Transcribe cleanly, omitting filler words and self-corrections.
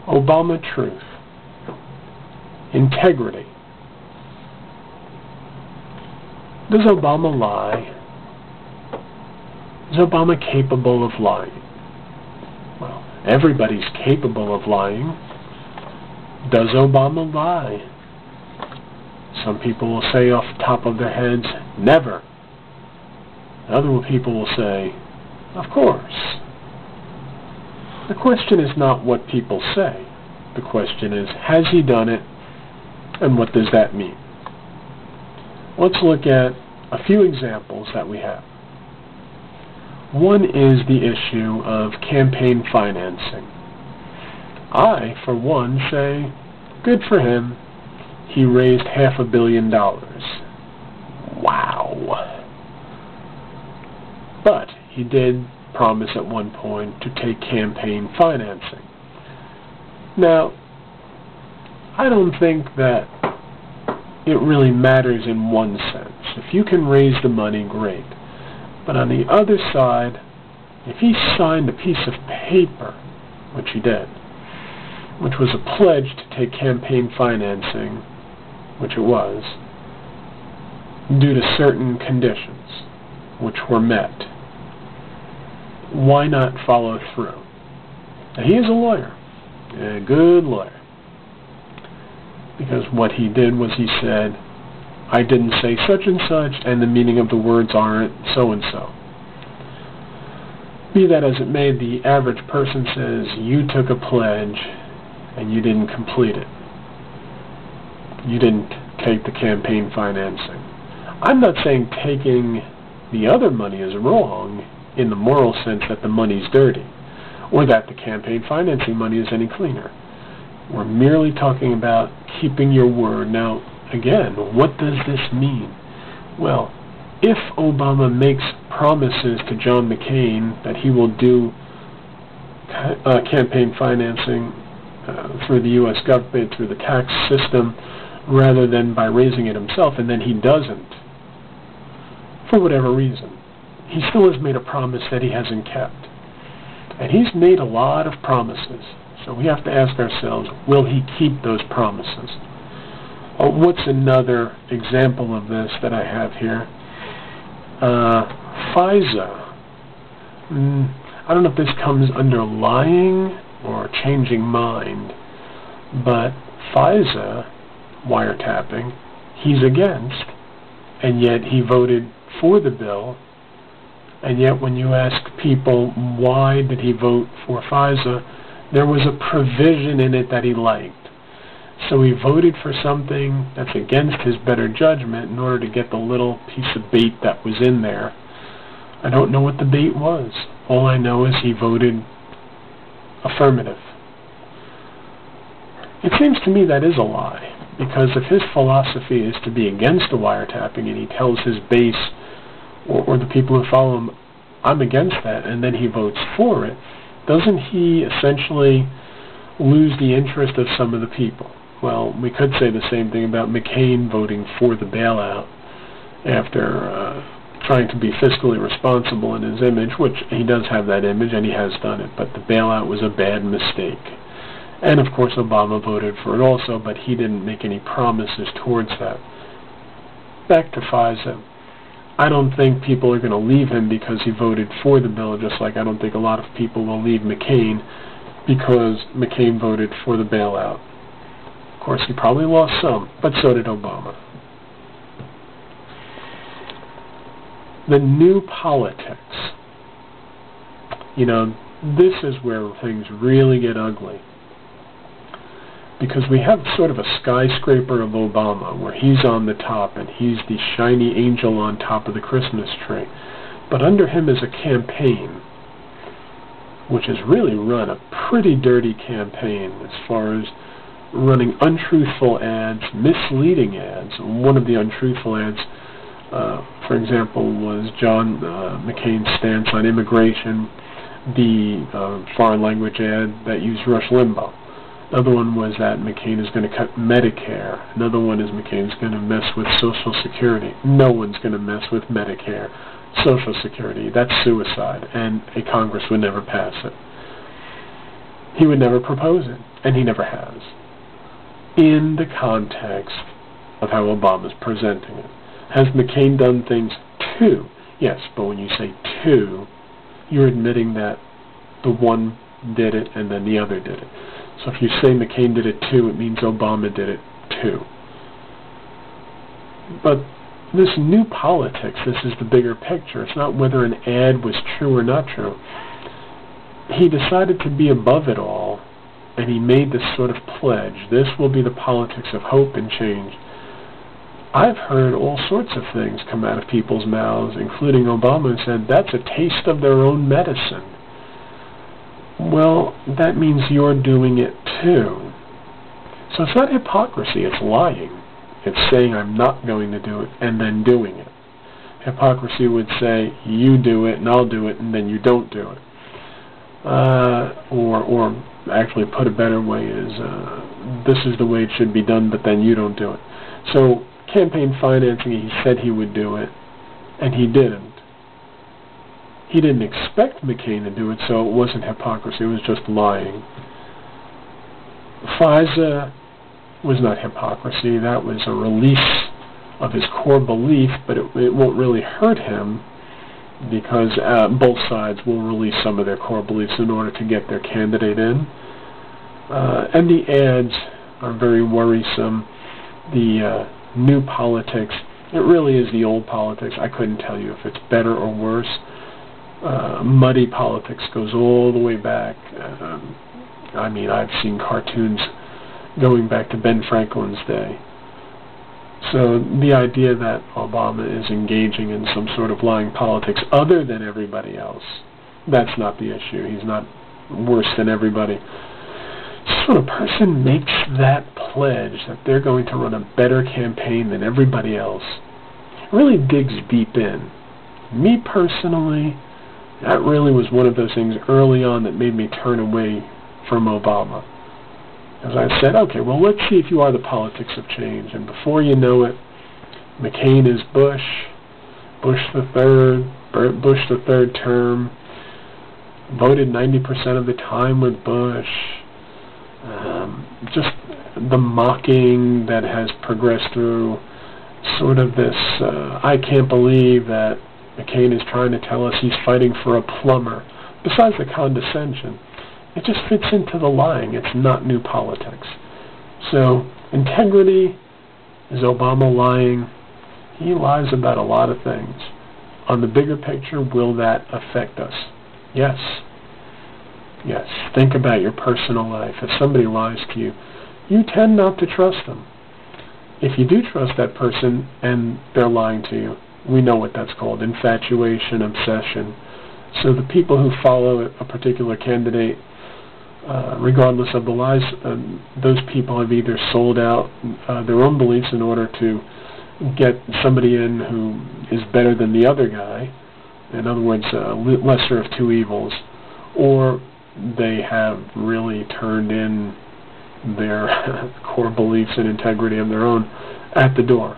Obama truth. Integrity. Does Obama lie? Is Obama capable of lying? Well, everybody's capable of lying. Does Obama lie? Some people will say off the top of their heads, never. Other people will say, of course. The question is not what people say. The question is, has he done it, and what does that mean? Let's look at a few examples that we have. One is the issue of campaign financing. I, for one, say, good for him. He raised $500 million. Wow. But he did promise at one point to take campaign financing. Now, I don't think that it really matters in one sense. If you can raise the money, great. But on the other side, if he signed a piece of paper, which he did, which was a pledge to take campaign financing, which it was, due to certain conditions, which were met, why not follow through? Now, he is a lawyer, a good lawyer, because what he did was he said, I didn't say such and such, and the meaning of the words aren't so and so. Be that as it may, the average person says, you took a pledge and you didn't complete it. You didn't take the campaign financing. I'm not saying taking the other money is wrong in the moral sense that the money's dirty, or that the campaign financing money is any cleaner. We're merely talking about keeping your word. Now, again, what does this mean? Well, if Obama makes promises to John McCain that he will do campaign financing through the U.S. government, through the tax system, rather than by raising it himself, and then he doesn't, for whatever reason, he still has made a promise that he hasn't kept. And he's made a lot of promises. So we have to ask ourselves, will he keep those promises? What's another example of this that I have here? FISA. I don't know if this comes under lying or changing mind, but FISA, wiretapping, he's against, and yet he voted for the bill, and yet when you ask people why did he vote for FISA, there was a provision in it that he liked. So he voted for something that's against his better judgment in order to get the little piece of bait that was in there. I don't know what the bait was. All I know is he voted affirmative. It seems to me that is a lie, because if his philosophy is to be against the wiretapping and he tells his base or the people who follow him, I'm against that, and then he votes for it, doesn't he essentially lose the interest of some of the people? Well, we could say the same thing about McCain voting for the bailout after trying to be fiscally responsible in his image, which he does have that image and he has done it, but the bailout was a bad mistake. And of course Obama voted for it also, but he didn't make any promises towards that. Back to FISA. I don't think people are going to leave him because he voted for the bill, just like I don't think a lot of people will leave McCain because McCain voted for the bailout. Of course, he probably lost some, but so did Obama. The new politics. You know, this is where things really get ugly. Because we have sort of a skyscraper of Obama, where he's on the top and he's the shiny angel on top of the Christmas tree. But under him is a campaign, which has really run a pretty dirty campaign as far as running untruthful ads, misleading ads. One of the untruthful ads, for example, was John McCain's stance on immigration, the foreign language ad that used Rush Limbaugh. Another one was that McCain is going to cut Medicare. Another one is McCain's going to mess with Social Security. No one's going to mess with Medicare. Social Security, that's suicide, and a Congress would never pass it. he would never propose it, and he never has, in the context of how Obama's presenting it. Has McCain done things too? Yes, but when you say two, you're admitting that the one did it and then the other did it. So if you say McCain did it too, it means Obama did it too. But this new politics, this is the bigger picture. It's not whether an ad was true or not true. He decided to be above it all, and he made this sort of pledge. This will be the politics of hope and change. I've heard all sorts of things come out of people's mouths, including Obama, who said, that's a taste of their own medicine. Well, that means you're doing it too. So it's not hypocrisy, it's lying. It's saying I'm not going to do it and then doing it. Hypocrisy would say, you do it and I'll do it and then you don't do it. Or actually put a better way is, this is the way it should be done, but then you don't do it. So campaign financing, he said he would do it, and he didn't. He didn't expect McCain to do it, so it wasn't hypocrisy, it was just lying. FISA was not hypocrisy, that was a release of his core belief, but it won't really hurt him, because both sides will release some of their core beliefs in order to get their candidate in. And the ads are very worrisome. The new politics, it really is the old politics. I couldn't tell you if it's better or worse. Muddy politics goes all the way back. I mean, I've seen cartoons going back to Ben Franklin's day. So the idea that Obama is engaging in some sort of lying politics other than everybody else, that's not the issue. He's not worse than everybody. So when a person makes that pledge that they're going to run a better campaign than everybody else, it really digs deep in. Me personally, that really was one of those things early on that made me turn away from Obama. As I said, okay, well, let's see if you are the politics of change. And before you know it, McCain is Bush, Bush the third term, voted 90% of the time with Bush. Just the mocking that has progressed through sort of this, I can't believe that McCain is trying to tell us he's fighting for a plumber. Besides the condescension, it just fits into the lying. It's not new politics. So, integrity, is Obama lying? He lies about a lot of things. On the bigger picture, will that affect us? Yes. Yes. Think about your personal life. If somebody lies to you, you tend not to trust them. If you do trust that person and they're lying to you, we know what that's called, infatuation, obsession. So the people who follow a particular candidate, regardless of the lies, those people have either sold out their own beliefs in order to get somebody in who is better than the other guy, in other words, lesser of two evils, or they have really turned in their core beliefs and integrity of their own at the door.